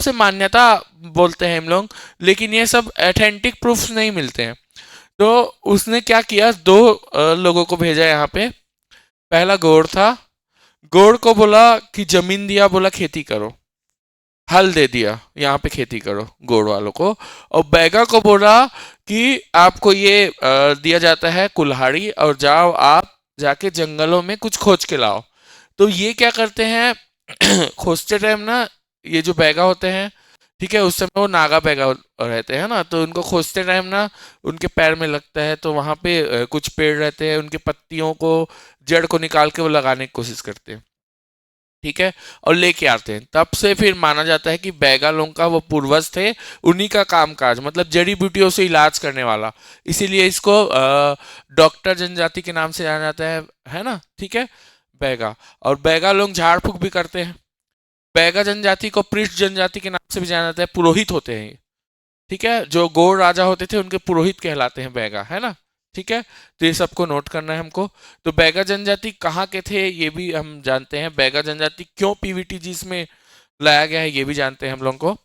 से मान्यता बोलते हैं हम लोग, लेकिन ये सब ऑथेंटिक प्रूफ्स नहीं मिलते हैं। तो उसने क्या किया, दो लोगों को भेजा यहाँ पे। पहला गौड़ था, गौड़ को बोला कि जमीन दिया, बोला खेती करो, हल दे दिया, यहाँ पे खेती करो गौड़ वालों को। और बैगा को बोला कि आपको ये दिया जाता है कुल्हाड़ी, और जाओ आप जाके जंगलों में कुछ खोज के लाओ। तो ये क्या करते हैं खोजते टाइम ना, ये जो बैगा होते हैं, ठीक है, उस समय वो नागा बैगा रहते हैं ना, तो उनको खोजते टाइम ना उनके पैर में लगता है, तो वहां पे कुछ पेड़ रहते हैं, उनके पत्तियों को, जड़ को निकाल के वो लगाने की कोशिश करते हैं, ठीक है, और लेके आते हैं। तब से फिर माना जाता है कि बैगा लोग का वो पूर्वज थे, उन्हीं का कामकाज, मतलब जड़ी बूटियों से इलाज करने वाला, इसीलिए इसको डॉक्टर जनजाति के नाम से जाना जाता है ना, ठीक है, बैगा। और बैगा लोग झाड़ फूक भी करते हैं। बैगा जनजाति को पृष्ठ जनजाति के नाम से भी जाना जाता है, पुरोहित होते हैं, ठीक है, जो गौड़ राजा होते थे उनके पुरोहित कहलाते हैं बैगा, है ना, ठीक है। तो ये सबको नोट करना है हमको। तो बैगा जनजाति कहाँ के थे ये भी हम जानते हैं, बैगा जनजाति क्यों पीवीटीजी में लाया गया है ये भी जानते हैं हम लोगों को,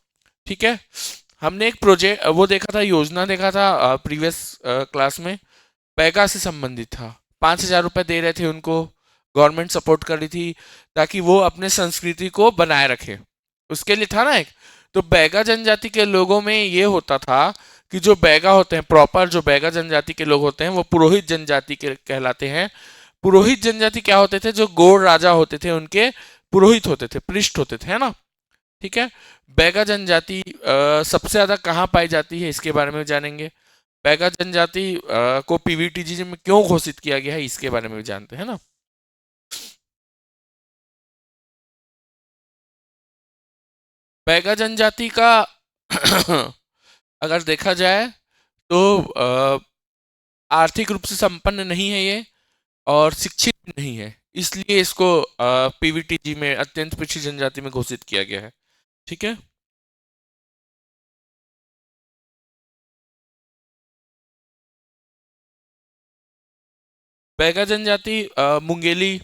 ठीक है। हमने एक प्रोजेक्ट वो देखा था, योजना देखा था प्रीवियस क्लास में, बैगा से संबंधित था। 5,000 रुपए दे रहे थे उनको, गवर्नमेंट सपोर्ट कर रही थी ताकि वो अपने संस्कृति को बनाए रखे, उसके लिए था ना एक। तो बैगा जनजाति के लोगों में ये होता था कि जो बैगा होते हैं, प्रॉपर जो बैगा जनजाति के लोग होते हैं, वो पुरोहित जनजाति के कहलाते हैं। पुरोहित जनजाति क्या होते थे, जो गौड़ राजा होते थे उनके पुरोहित होते थे, पृष्ठ होते थे, है ना, ठीक है। बैगा जनजाति सबसे ज्यादा कहाँ पाई जाती है इसके बारे में जानेंगे। बैगा जनजाति को पीवीटीजी में क्यों घोषित किया गया है इसके बारे में भी जानते हैं ना। बैगा जनजाति का अगर देखा जाए तो आर्थिक रूप से संपन्न नहीं है ये, और शिक्षित भी नहीं है, इसलिए इसको पीवीटीजी में अत्यंत पिछड़ी जनजाति में घोषित किया गया है, ठीक है। बैगा जनजाति मुंगेली,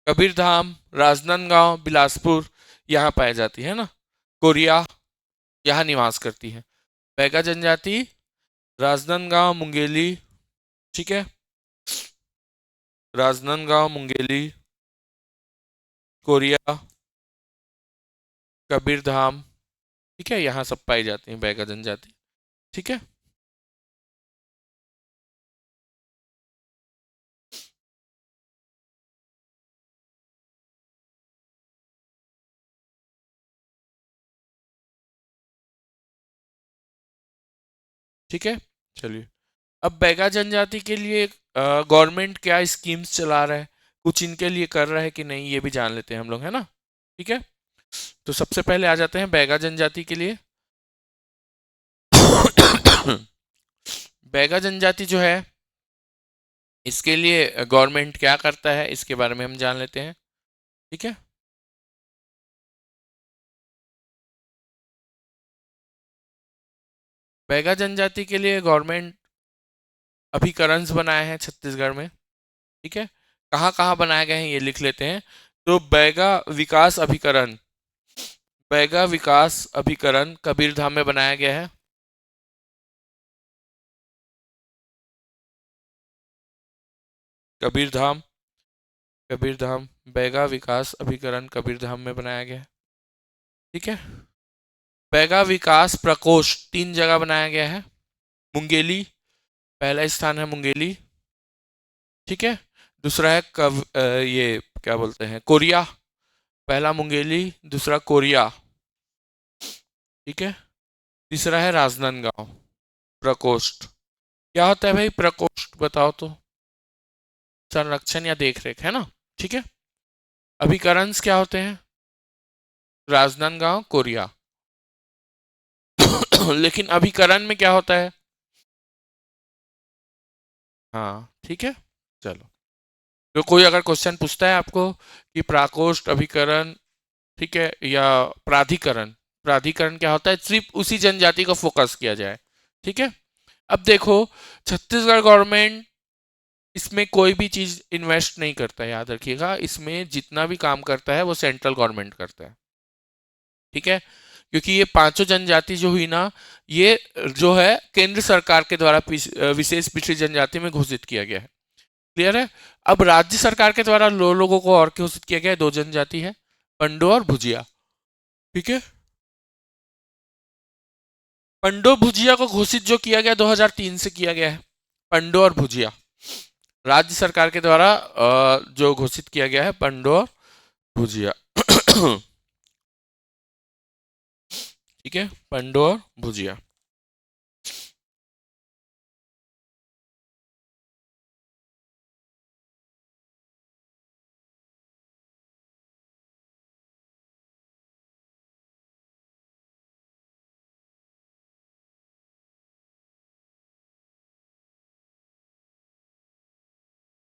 कबीरधाम, राजनांदगांव, बिलासपुर यहाँ पाई जाती है ना, कोरिया यहाँ निवास करती है। बैगा जनजाति राजनांदगांव, मुंगेली, ठीक है, राजनांदगांव, मुंगेली, कोरिया, कबीरधाम, ठीक है, यहाँ सब पाई जाती है बैगा जनजाति, ठीक है। ठीक है, चलिए। अब बैगा जनजाति के लिए गवर्नमेंट क्या स्कीम्स चला रहा है, कुछ इनके लिए कर रहा है कि नहीं, ये भी जान लेते हैं हम लोग, है ना, ठीक है। तो सबसे पहले आ जाते हैं बैगा जनजाति के लिए। बैगा जनजाति जो है, इसके लिए गवर्नमेंट क्या करता है इसके बारे में हम जान लेते हैं, ठीक है। बैगा जनजाति के लिए गवर्नमेंट अभिकरण बनाए हैं छत्तीसगढ़ में, ठीक है। कहाँ कहाँ बनाए गए हैं ये लिख लेते हैं। तो बैगा विकास अभिकरण, बैगा विकास अभिकरण कबीरधाम में बनाया गया है, कबीरधाम, कबीरधाम, बैगा विकास अभिकरण कबीरधाम में बनाया गया है, ठीक है। बैगा विकास प्रकोष्ठ 3 जगह बनाया गया है। मुंगेली, पहला स्थान है मुंगेली, ठीक है। दूसरा है ये क्या बोलते हैं, कोरिया, पहला मुंगेली, दूसरा कोरिया, ठीक है। तीसरा है राजनांदगांव। प्रकोष्ठ क्या होता है भाई, प्रकोष्ठ बताओ तो। संरक्षण या देखरेख, है ना, ठीक है। अभिकरण क्या होते हैं, राजनांदगांव, कोरिया। लेकिन अभिकरण में क्या होता है, हाँ, ठीक है, चलो। तो कोई अगर क्वेश्चन पूछता है आपको कि प्राकोष्ठ, अभिकरण, ठीक है, या प्राधिकरण, प्राधिकरण क्या होता है, सिर्फ उसी जनजाति को फोकस किया जाए, ठीक है। अब देखो, छत्तीसगढ़ गवर्नमेंट इसमें कोई भी चीज इन्वेस्ट नहीं करता है, याद रखिएगा, इसमें जितना भी काम करता है वो सेंट्रल गवर्नमेंट करता है, ठीक है। क्योंकि ये पांचों जनजाति जो हुई ना, ये जो है केंद्र सरकार के द्वारा विशेष पिछड़ी जनजाति में घोषित किया गया है। क्लियर है। अब राज्य सरकार के द्वारा लोगों को और घोषित किया गया है, दो जनजाति है, पंडो और भुजिया। ठीक है। पंडो भुजिया को घोषित जो किया गया 2003 से किया गया है, पंडो और भुजिया राज्य सरकार के द्वारा जो घोषित किया गया है, पंडो और भुजिया। ठीक है, पंडो और भुजिया।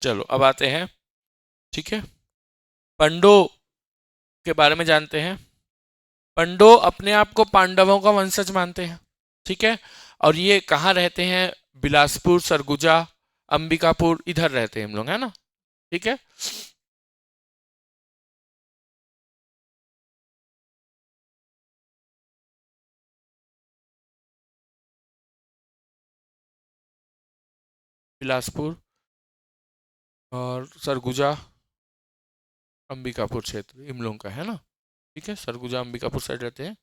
चलो अब आते हैं। ठीक है, पंडो के बारे में जानते हैं। पंडो अपने आप को पांडवों का वंशज मानते हैं। ठीक है, और ये कहाँ रहते हैं? बिलासपुर, सरगुजा, अंबिकापुर, इधर रहते हैं हम लोग, है ना। ठीक है, बिलासपुर और सरगुजा, अंबिकापुर क्षेत्र इन लोगों का है ना। ठीक है, सरगुजा अंबिकापुर साइड रहते हैं।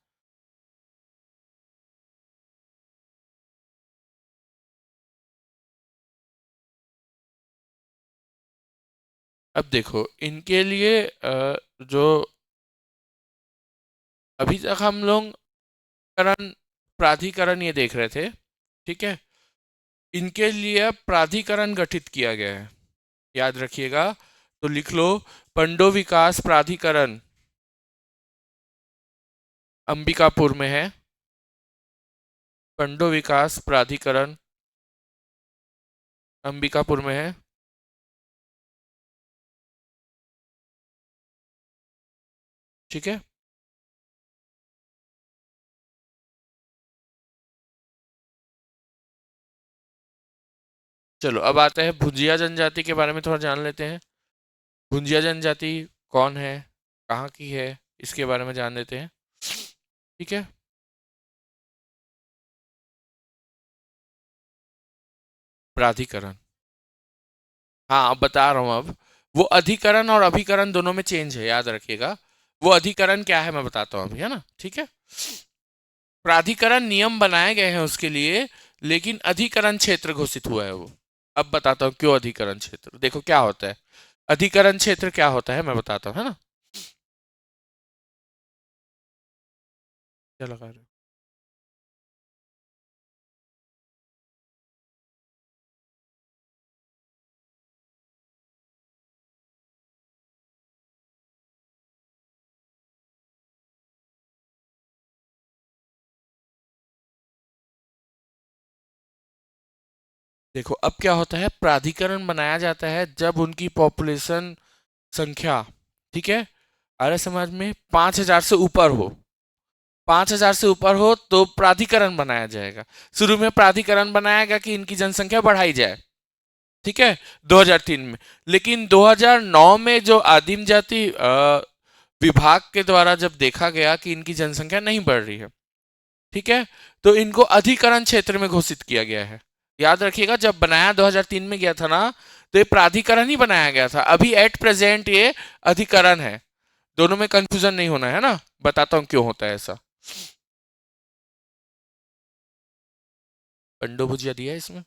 अब देखो इनके लिए जो अभी तक हम लोग करण प्राधिकरण ये देख रहे थे। ठीक है, इनके लिए प्राधिकरण गठित किया गया है, याद रखिएगा। तो लिख लो, पंडो विकास प्राधिकरण अंबिकापुर में है। पंडो विकास प्राधिकरण अंबिकापुर में है। ठीक है, चलो अब आते हैं भुजिया जनजाति के बारे में थोड़ा जान लेते हैं। भुजिया जनजाति कौन है, कहाँ की है, इसके बारे में जान लेते हैं। ठीक है, प्राधिकरण, हाँ अब बता रहा हूँ। अब वो अधिकरण और अभिकरण दोनों में चेंज है, याद रखिएगा। वो अधिकरण क्या है मैं बताता हूँ अभी, है ना। ठीक है, प्राधिकरण नियम बनाए गए हैं उसके लिए, लेकिन अधिकरण क्षेत्र घोषित हुआ है वो। अब बताता हूँ क्यों अधिकरण क्षेत्र। देखो क्या होता है, अधिकरण क्षेत्र क्या होता है मैं बताता हूँ, है ना। क्या लगा रहे हो? देखो अब क्या होता है, प्राधिकरण बनाया जाता है जब उनकी पॉपुलेशन संख्या, ठीक है, आर्य समाज में 5,000 से ऊपर हो। 5,000 से ऊपर हो तो प्राधिकरण बनाया जाएगा। शुरू में प्राधिकरण बनाया गया कि इनकी जनसंख्या बढ़ाई जाए। ठीक है, 2003 में। लेकिन 2009 में जो आदिम जाति विभाग के द्वारा जब देखा गया कि इनकी जनसंख्या नहीं बढ़ रही है, ठीक है, तो इनको अधिकरण क्षेत्र में घोषित किया गया है। याद रखिएगा, जब बनाया 2003 में गया था ना, तो ये प्राधिकरण ही बनाया गया था। अभी एट प्रेजेंट ये अधिकरण है। दोनों में कंफ्यूजन नहीं होना है ना, बताता हूं क्यों होता है ऐसा। पंडो भुजिया दिया है इसमें।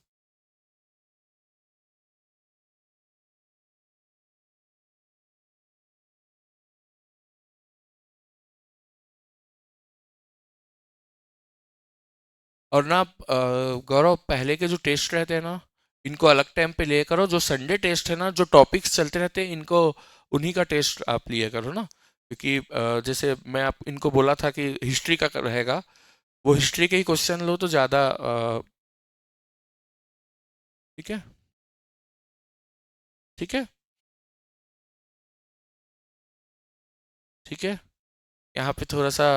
और ना गौरव, पहले के जो टेस्ट रहते हैं ना, इनको अलग टाइम पे लिया करो। जो संडे टेस्ट है ना, जो टॉपिक्स चलते रहते हैं, इनको उन्हीं का टेस्ट आप लिया करो ना। क्योंकि जैसे मैं आप इनको बोला था कि हिस्ट्री का रहेगा, वो हिस्ट्री के ही क्वेश्चन लो तो ज़्यादा ठीक है। ठीक है। ठीक है, यहाँ पे थोड़ा सा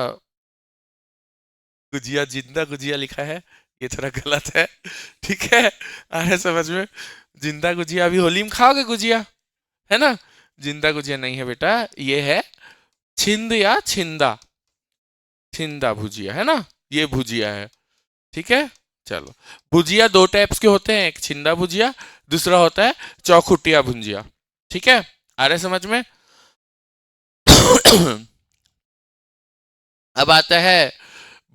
गुजिया, जिंदा गुजिया लिखा है, ये थोड़ा गलत है। ठीक है, आया समझ में। जिंदा गुजिया अभी होली में खाओगे गुजिया, है ना। जिंदा गुजिया नहीं है बेटा, ये है छिंद या छिंदा। छिंदा भुजिया है ना, ये भुजिया है। ठीक है, चलो। भुजिया दो टाइप्स के होते हैं, एक छिंदा भुजिया, दूसरा होता है चौखुटिया भुजिया। ठीक है, आ रहे समझ में? अब आता है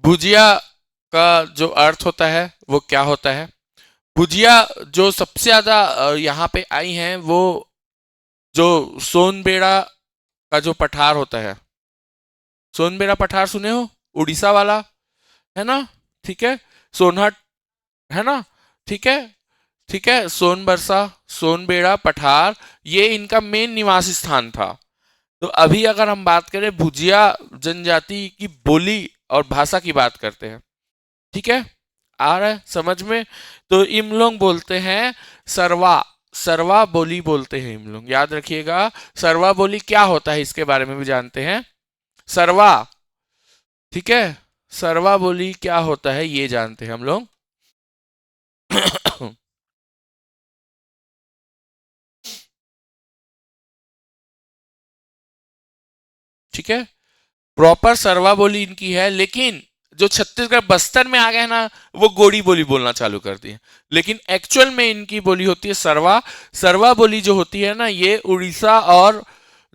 भुजिया का जो अर्थ होता है वो क्या होता है। भुजिया जो सबसे ज्यादा यहाँ पे आई हैं वो जो सोनबेड़ा का जो पठार होता है, सोनबेड़ा पठार सुने हो, उड़ीसा वाला, है ना? ठीक है, सोनहट, है ना? ठीक है, ठीक है, सोनबरसा, सोनबेड़ा, पठार, ये इनका मेन निवास स्थान था। तो अभी अगर हम बात करें भुजिया जनजाति की बोली और भाषा की बात करते हैं। ठीक है, आ रहा है समझ में? तो इम लोग बोलते हैं सरवा, सरवा बोली बोलते हैं इम लोग, याद रखिएगा। सरवा बोली क्या होता है इसके बारे में भी जानते हैं, सरवा। ठीक है, सरवा बोली क्या होता है ये जानते हैं हम लोग। ठीक है, प्रॉपर सरवा बोली इनकी है, लेकिन जो छत्तीसगढ़ बस्तर में आ गए ना वो गोड़ी बोली बोलना चालू कर दी है, लेकिन एक्चुअल में इनकी बोली होती है सरवा। सरवा बोली जो होती है ना ये उड़ीसा और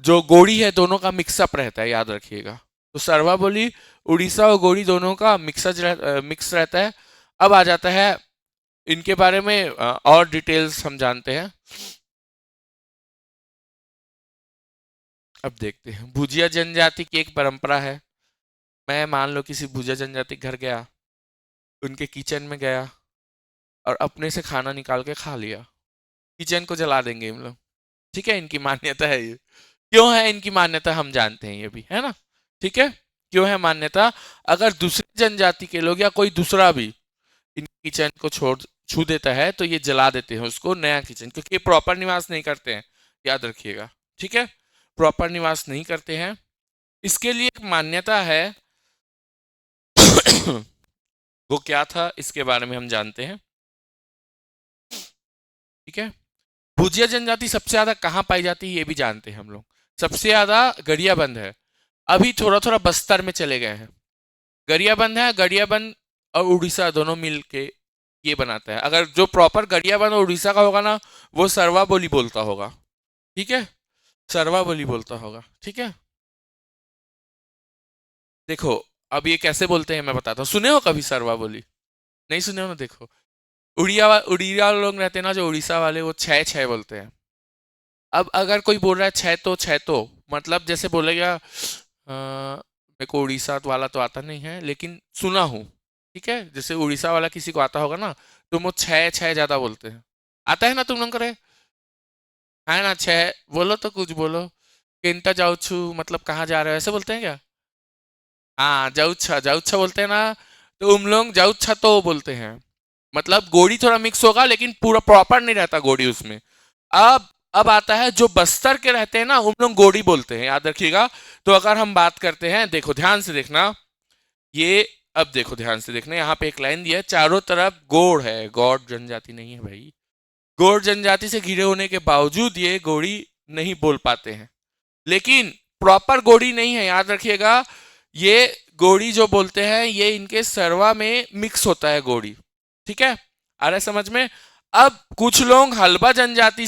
जो गोड़ी है दोनों का मिक्सअप रहता है, याद रखिएगा। तो सरवा बोली उड़ीसा और गोड़ी दोनों का मिक्स रहता है। अब आ जाता है इनके बारे में और डिटेल्स हम जानते हैं। अब देखते हैं, भुजिया जनजाति की एक परंपरा है। मैं मान लो किसी भुजिया जनजाति के घर गया, उनके किचन में गया और अपने से खाना निकाल के खा लिया, किचन को जला देंगे हम लोग। ठीक है, इनकी मान्यता है ये। क्यों है इनकी मान्यता हम जानते हैं ये भी, है ना? ठीक है, क्यों है मान्यता? अगर दूसरी जनजाति के लोग या कोई दूसरा भी इन किचन को छोड़ छू देता है तो ये जला देते हैं उसको, नया किचन, क्योंकि ये प्रॉपर निवास नहीं करते हैं, याद रखिएगा। ठीक है, प्रॉपर निवास नहीं करते हैं, इसके लिए एक मान्यता है। वो क्या था इसके बारे में हम जानते हैं। ठीक है, भुजिया जनजाति सबसे ज्यादा कहाँ पाई जाती है ये भी जानते हैं हम लोग। सबसे ज्यादा गरियाबंद है, अभी थोड़ा थोड़ा बस्तर में चले गए हैं। गरियाबंद है, गरियाबंद और उड़ीसा दोनों मिल के ये बनाता है। अगर जो प्रॉपर गरियाबंद और उड़ीसा का होगा ना वो सरवा बोली बोलता होगा। ठीक है, सरवा बोली बोलता होगा। ठीक है, देखो अब ये कैसे बोलते हैं मैं बताता हूँ, सुने हो कभी सरवा बोली? नहीं सुने हो ना, देखो। उड़िया लोग रहते हैं ना जो उड़ीसा वाले, वो छह छह बोलते हैं। अब अगर कोई बोल रहा है छह तो मतलब जैसे बोलेगा मेरे को उड़ीसा वाला तो आता नहीं है लेकिन सुना हूँ। ठीक है, जैसे उड़ीसा वाला किसी को आता होगा ना तो वो छह छह ज्यादा बोलते हैं। आता है ना तुम लोग करे, है ना? छह बोलो तो कुछ बोलो। केंटा जाऊ छू मतलब कहाँ जा रहे हो, ऐसे बोलते हैं क्या? हाँ, जाउच्छा जाउच्छा बोलते हैं ना। तो उन लोग जाउच्छा तो बोलते हैं, मतलब गोड़ी थोड़ा मिक्स होगा लेकिन पूरा प्रॉपर नहीं रहता गोड़ी उसमें। अब आता है जो बस्तर के रहते हैं ना उन लोग गोड़ी बोलते हैं, याद रखिएगा। तो अगर हम बात करते हैं, देखो ध्यान से देखना ये, अब देखो ध्यान से देखना, यहाँ पे एक लाइन दिया है, चारों तरफ गोड़ है, गौड़ जनजाति नहीं है भाई। गौड़ जनजाति से घिरे होने के बावजूद ये गोड़ी नहीं बोल पाते हैं, लेकिन प्रॉपर गोड़ी नहीं है, याद रखिएगा। ये गोड़ी जो बोलते हैं ये इनके सरवा में मिक्स होता है गोड़ी। ठीक है, आ रहा है समझ में? अब कुछ लोग हलवा जनजाति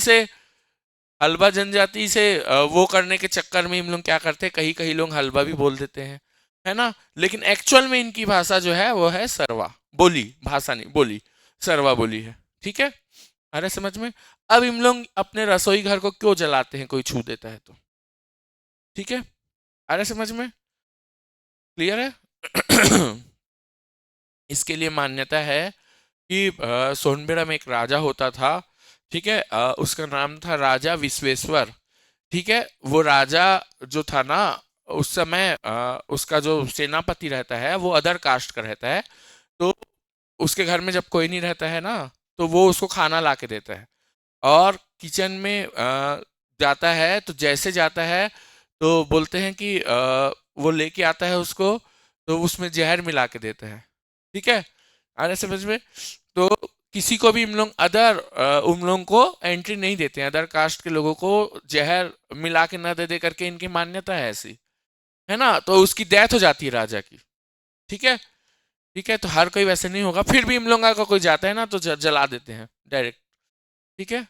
से वो करने के चक्कर में हम लोग क्या करते हैं, कहीं कहीं लोग हलवा भी बोल देते हैं, है ना? लेकिन एक्चुअल में इनकी भाषा जो है वो है सरवा बोली, भाषा नहीं बोली, सरवा बोली है। ठीक है, अरे समझ में? अब हम लोग अपने रसोई घर को क्यों जलाते हैं कोई छू देता है तो? ठीक है, अरे समझ में? क्लियर है? इसके लिए मान्यता है कि सोनबेड़ा में एक राजा होता था। ठीक है, उसका नाम था राजा विश्वेश्वर। ठीक है, वो राजा जो था ना उस समय उसका जो सेनापति रहता है वो अदर कास्ट का रहता है। तो उसके घर में जब कोई नहीं रहता है ना तो वो उसको खाना ला के देता है, और किचन में जाता है तो जैसे जाता है तो बोलते हैं कि वो लेके आता है उसको, तो उसमें जहर मिला के देता है। ठीक है, आ रहा समझ में? तो किसी को भी हम लोग अदर उन लोगों को एंट्री नहीं देते हैं, अदर कास्ट के लोगों को जहर मिला के न दे दे करके इनकी मान्यता है ऐसी, है ना? तो उसकी डेथ हो जाती है राजा की। ठीक है। ठीक है, तो हर कोई वैसे नहीं होगा, फिर भी हम लोग अगर कोई जाता है ना तो जला देते हैं डायरेक्ट। ठीक है,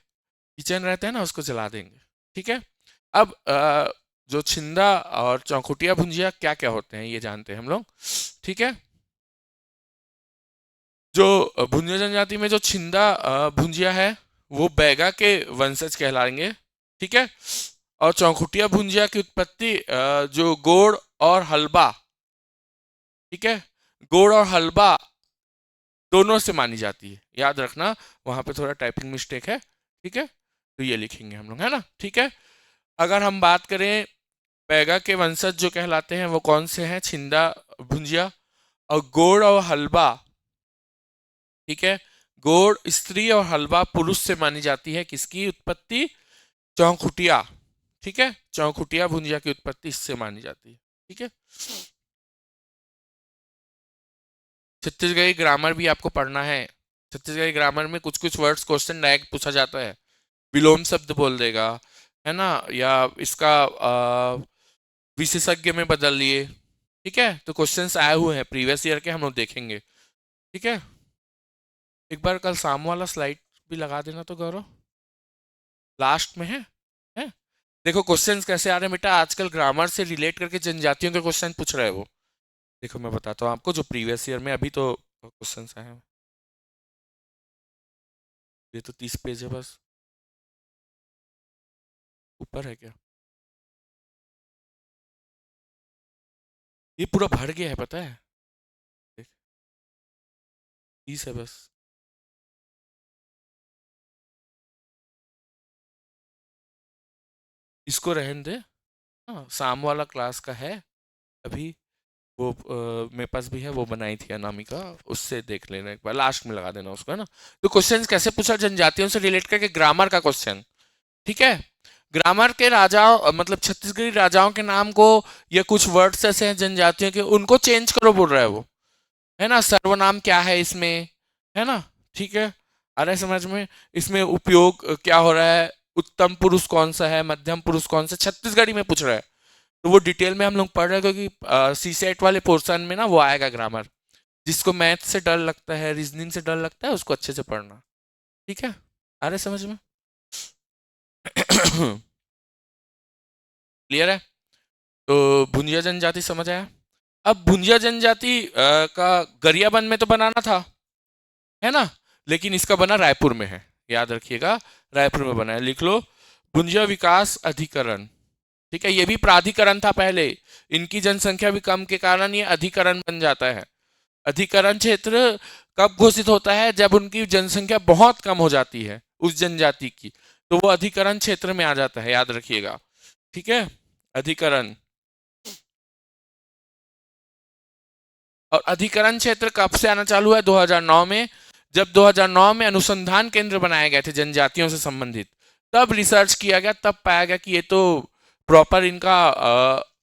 किचन रहता है ना उसको जला देंगे। ठीक है। अब जो छिंदा और चौखुटिया भुंजिया क्या क्या होते हैं ये जानते हैं हम लोग। ठीक है। जो भुंजिया जनजाति में जो छिंदा भुंजिया है वो बैगा के वंशज कहलाएंगे। ठीक है। और चौखुटिया भुंजिया की उत्पत्ति जो गोड़ और हलवा, ठीक है, गोड़ और हलवा दोनों से मानी जाती है, याद रखना। वहां पे थोड़ा टाइपिंग मिस्टेक है। ठीक है, तो ये लिखेंगे हम लोग, है ना। ठीक है। अगर हम बात करें बैगा के वंशज जो कहलाते हैं वो कौन से हैं, छिंदा भुंजिया और गोड़ और हलवा। ठीक है, गोड़ स्त्री और हलवा पुरुष से मानी जाती है। किसकी उत्पत्ति, चौखुटिया। ठीक है, चौखुटिया भुंजिया की उत्पत्ति इससे मानी जाती है। ठीक है। छत्तीसगढ़ी ग्रामर भी आपको पढ़ना है। छत्तीसगढ़ी ग्रामर में कुछ कुछ वर्ड्स क्वेश्चन डायरेक्ट पूछा जाता है, विलोम शब्द बोल देगा, है ना, या इसका विशेषज्ञ में बदल लिए। ठीक है, तो क्वेश्चंस आए हुए हैं प्रीवियस ईयर के, हम लोग देखेंगे। ठीक है। एक बार कल शाम वाला स्लाइड भी लगा देना तो गौरव, लास्ट में है? देखो क्वेश्चंस कैसे आ रहे हैं बेटा, आजकल ग्रामर से रिलेट करके जनजातियों के क्वेश्चन पूछ रहे हैं वो। देखो मैं बताता हूँ आपको, जो प्रीवियस ईयर में अभी तो क्वेश्चंस आए हैं। ये तो 30 पेज है बस, ऊपर है क्या? ये पूरा भर गया है पता है, देख, 30 है बस। इसको रहने दे। हाँ, शाम वाला क्लास का है अभी, वो मेरे पास भी है, वो बनाई थी अनामिका, उससे देख लेना एक बार, लास्ट में लगा देना उसको, है ना। तो क्वेश्चन कैसे पूछा, जनजातियों से रिलेट करके ग्रामर का क्वेश्चन। ठीक है। ग्रामर के राजाओं मतलब छत्तीसगढ़ी राजाओं के नाम को, या कुछ वर्ड्स ऐसे हैं जनजातियों के, उनको चेंज करो बोल रहा है वो, है ना। सर्वनाम क्या है इसमें, है ना। ठीक है, आ रहा है समझ में। इसमें उपयोग क्या हो रहा है, उत्तम पुरुष कौन सा है, मध्यम पुरुष कौन सा, छत्तीसगढ़ी में पूछ रहा है। तो वो डिटेल में हम लोग पढ़ रहे हैं, क्योंकि सी सेट वाले पोर्शन में ना वो आएगा ग्रामर। जिसको मैथ से डर लगता है, रीजनिंग से डर लगता है, उसको अच्छे से पढ़ना। ठीक है, आ रहा है समझ में। क्लियर है। तो भुंजिया जनजाति समझ आया। अब भुंजिया जनजाति का गरियाबंद में तो बनाना था, है ना, लेकिन इसका बना रायपुर में है, याद रखिएगा, रायपुर में बना है, लिख लो, भुंजिया विकास अधिकरण। ठीक है, ये भी प्राधिकरण था पहले, इनकी जनसंख्या भी कम के कारण ये अधिकरण बन जाता है। अधिकरण क्षेत्र कब घोषित होता है, जब उनकी जनसंख्या बहुत कम हो जाती है उस जनजाति की, तो वो अधिकरण क्षेत्र में आ जाता है, याद रखिएगा। ठीक है, अधिकरण। और अधिकरण क्षेत्र कब से आना चालू है, 2009 में, जब 2009 में अनुसंधान केंद्र बनाए गए थे जनजातियों से संबंधित, तब रिसर्च किया गया, तब पाया गया कि ये तो प्रॉपर इनका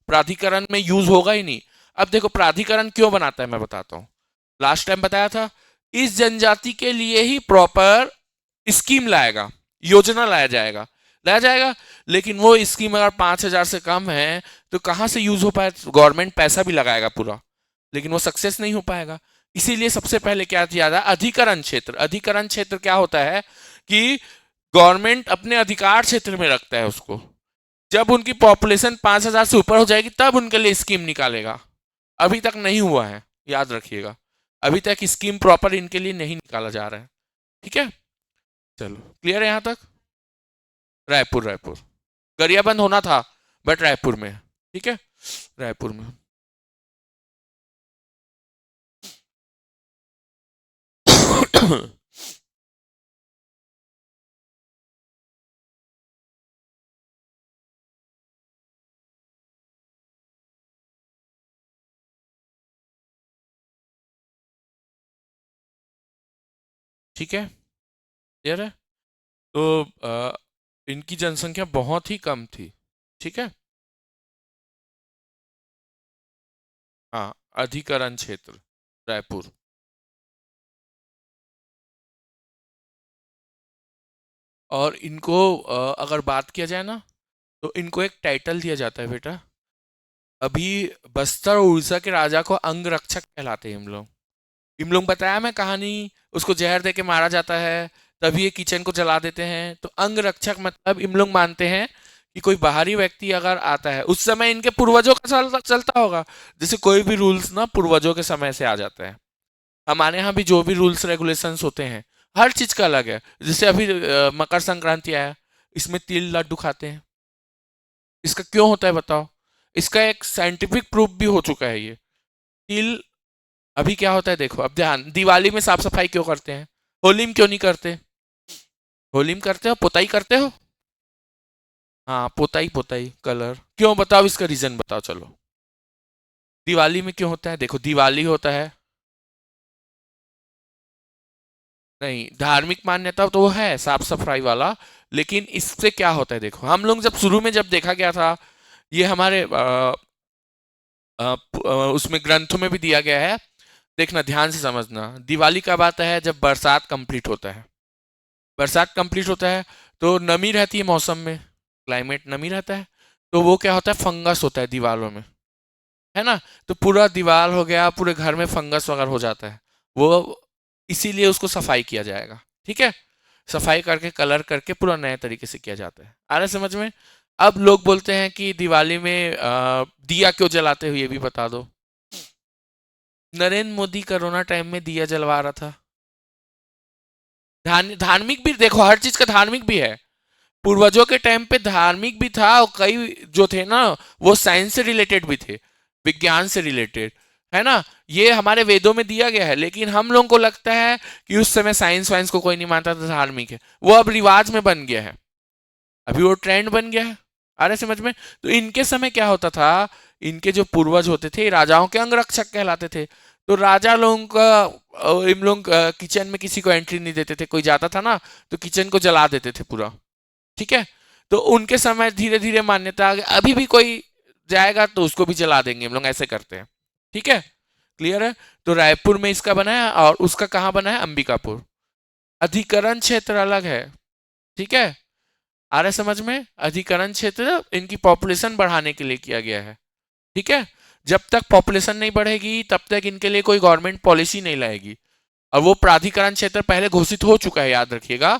प्राधिकरण में यूज होगा ही नहीं। अब देखो प्राधिकरण क्यों बनाता है मैं बताता हूँ। लास्ट टाइम बताया था, इस जनजाति के लिए ही प्रॉपर स्कीम लाएगा, योजना लाया जाएगा। लेकिन वो स्कीम अगर 5,000 से कम है तो कहाँ से यूज हो पाए, गवर्नमेंट पैसा भी लगाएगा पूरा, लेकिन वो सक्सेस नहीं हो पाएगा। इसीलिए सबसे पहले क्या किया था, अधिकरण क्षेत्र। अधिकरण क्षेत्र क्या होता है कि गवर्नमेंट अपने अधिकार क्षेत्र में रखता है उसको, जब उनकी पॉपुलेशन 5,000 से ऊपर हो जाएगी तब उनके लिए स्कीम निकालेगा। अभी तक नहीं हुआ है, याद रखिएगा, अभी तक स्कीम प्रॉपर इनके लिए नहीं निकाला जा रहा है। ठीक है, चलो क्लियर है यहां तक। रायपुर, रायपुर गरियाबंद होना था, बट रायपुर में। ठीक है, रायपुर में। ठीक है, क्लियर है। तो इनकी जनसंख्या बहुत ही कम थी। ठीक है, हाँ, अधिकरण क्षेत्र रायपुर। और इनको अगर बात किया जाए ना, तो इनको एक टाइटल दिया जाता है बेटा, अभी बस्तर और उड़ीसा के राजा को अंगरक्षक कहलाते हैं इमलोग बताया मैं कहानी। उसको जहर दे के मारा जाता है, तभी ये किचन को जला देते हैं। तो अंगरक्षक मतलब इमलोग मानते हैं कि कोई बाहरी व्यक्ति अगर आता है, उस समय इनके पूर्वजों का चलता होगा। जैसे कोई भी रूल्स ना पूर्वजों के समय से आ जाता है। हमारे यहाँ भी जो भी रूल्स रेगुलेशंस होते हैं, हर चीज का अलग है। जैसे अभी मकर संक्रांति आया, इसमें तिल लड्डू खाते हैं। इसका क्यों होता है बताओ? इसका एक साइंटिफिक प्रूफ भी हो चुका है ये। तिल, अभी क्या होता है देखो, अब ध्यान, दिवाली में साफ सफाई क्यों करते हैं? होली में क्यों नहीं करते? होली में करते हो, पुताई करते हो। हाँ, पुताई पुताई कलर क्यों, बताओ इसका रीजन बताओ चलो। दिवाली में क्यों होता है? देखो दिवाली होता है, नहीं धार्मिक मान्यता तो वो है साफ सफाई वाला, लेकिन इससे क्या होता है देखो, हम लोग जब शुरू में जब देखा गया था, ये हमारे उसमें ग्रंथों में भी दिया गया है। देखना ध्यान से समझना, दिवाली कब आता है? जब बरसात कंप्लीट होता है। बरसात कंप्लीट होता है तो नमी रहती है मौसम में, क्लाइमेट नमी रहता है। तो वो क्या होता है, फंगस होता है दीवारों में, है ना। तो पूरा दीवार हो गया, पूरे घर में फंगस वगैरह हो जाता है। वो इसीलिए उसको सफाई किया जाएगा। ठीक है, सफाई करके कलर करके पूरा नए तरीके से किया जाता है। आ रहा है समझ में? अब लोग बोलते हैं कि दिवाली में दिया क्यों जलाते हो, ये भी बता दो। नरेंद्र मोदी कोरोना टाइम में दिया जलवा रहा था। धार्मिक भी देखो, हर चीज का धार्मिक भी है। पूर्वजों के टाइम पे धार्मिक भी था, और कई जो थे ना, वो साइंस से रिलेटेड भी थे, विज्ञान से रिलेटेड, है ना। ये हमारे वेदों में दिया गया है, लेकिन हम लोगों को लगता है कि उस समय साइंस वाइंस को कोई नहीं मानता था, धार्मिक है वो, अब रिवाज में बन गया है, अभी वो ट्रेंड बन गया है। आ रहा है समझ में? तो इनके समय क्या होता था, इनके जो पूर्वज होते थे राजाओं के अंगरक्षक कहलाते थे। तो राजा लोगों का, इन लोग किचन में किसी को एंट्री नहीं देते थे, कोई जाता था ना तो किचन को जला देते थे पूरा। ठीक है, तो उनके समय धीरे धीरे मान्यता आ गई, अभी भी कोई जाएगा तो उसको भी जला देंगे, हम लोग ऐसे करते हैं। ठीक है, क्लियर है? तो रायपुर में इसका बना है, और उसका कहाँ बना है? अंबिकापुर। अधिकरण क्षेत्र अलग है। ठीक है, आ रहा है समझ में? अधिकरण क्षेत्र इनकी पॉपुलेशन बढ़ाने के लिए किया गया है। ठीक है, जब तक पॉपुलेशन नहीं बढ़ेगी तब तक इनके लिए कोई गवर्नमेंट पॉलिसी नहीं लाएगी। और वो प्राधिकरण क्षेत्र पहले घोषित हो चुका है, याद रखिएगा।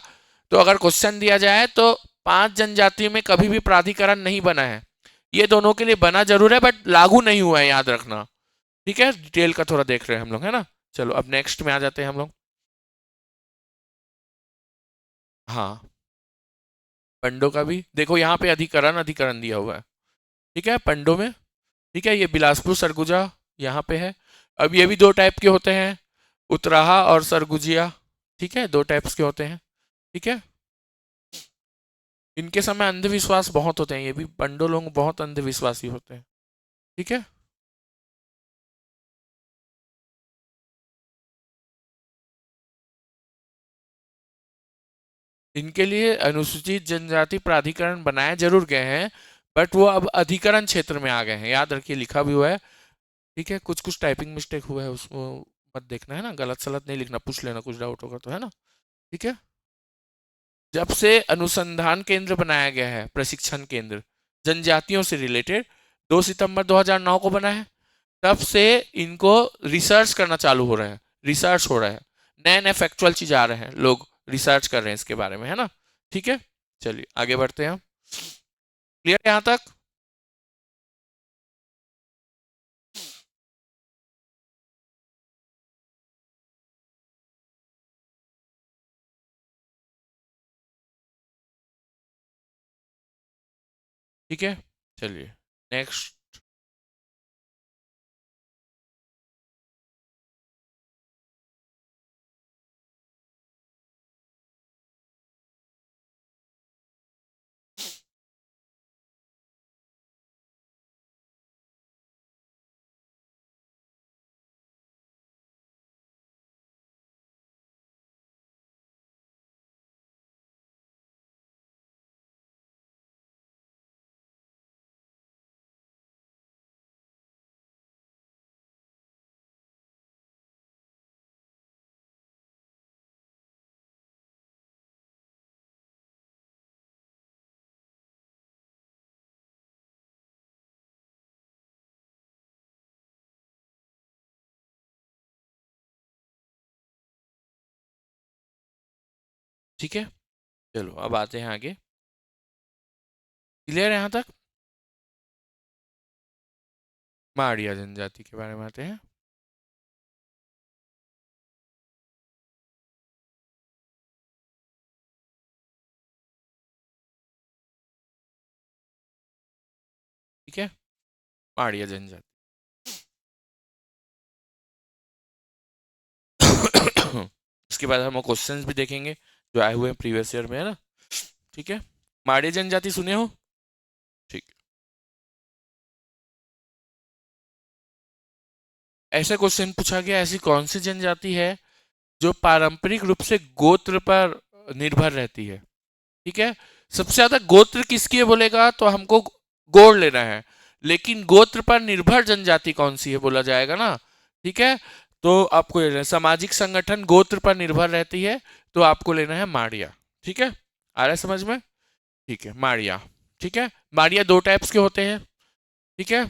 तो अगर क्वेश्चन दिया जाए तो 5 जनजातियों में कभी भी प्राधिकरण नहीं बना है। ये दोनों के लिए बना जरूर है, बट लागू नहीं हुआ है, याद रखना। ठीक है, डिटेल का थोड़ा देख रहे हैं हम लोग, है ना। चलो अब नेक्स्ट में आ जाते हैं हम लोग। हाँ, पंडो का भी देखो, यहाँ पे अधिकरण अधिकरण दिया हुआ है। ठीक है, पंडो में। ठीक है, ये बिलासपुर सरगुजा यहाँ पे है। अब ये भी दो टाइप के होते हैं, उतराहा और सरगुजिया। ठीक है, दो टाइप्स के होते हैं। ठीक है, इनके समय अंधविश्वास बहुत होते हैं, ये भी पंडो लोग बहुत अंधविश्वासी होते हैं। ठीक है, इनके लिए अनुसूचित जनजाति प्राधिकरण बनाए जरूर गए हैं, बट वो अब अधिकरण क्षेत्र में आ गए हैं, याद रखिए, लिखा भी हुआ है। ठीक है, कुछ कुछ टाइपिंग मिस्टेक हुआ है, उसको मत देखना, है ना, गलत सलत नहीं लिखना, पूछ लेना कुछ डाउट होगा तो, है ना। ठीक है, जब से अनुसंधान केंद्र बनाया गया है, प्रशिक्षण केंद्र जनजातियों से रिलेटेड, 2 सितंबर 2009 को बना है, तब से इनको रिसर्च करना चालू हो रहा है, रिसर्च हो रहा है, नए नए फैक्चुअल चीज आ रहे हैं, लोग रिसर्च कर रहे हैं इसके बारे में, है ना। ठीक है, चलिए आगे बढ़ते हैं हम। क्लियर है यहाँ तक? ठीक है, चलिए नेक्स्ट। ठीक है, चलो अब आते हैं आगे। क्लियर है यहाँ तक? माड़िया जनजाति के बारे में आते हैं। ठीक है, माड़िया जनजाति। इसके बाद हम क्वेश्चंस भी देखेंगे जो आए हुए हैं प्रीवियस ईयर में, है ना। ठीक है, माड़िया जनजाति सुने हो? ठीक। ऐसा क्वेश्चन पूछा गया, ऐसी कौन सी जनजाति है जो पारंपरिक रूप से गोत्र पर निर्भर रहती है? ठीक है, सबसे ज्यादा गोत्र किसकी है बोलेगा तो हमको गोड़ लेना है, लेकिन गोत्र पर निर्भर जनजाति कौन सी है बोला जाएगा ना। ठीक है, तो आपको लेना है सामाजिक संगठन गोत्र पर निर्भर रहती है, तो आपको लेना है माड़िया। ठीक है, आ रहा है समझ में? ठीक है, माड़िया। ठीक है, माड़िया दो टाइप्स के होते हैं। ठीक है,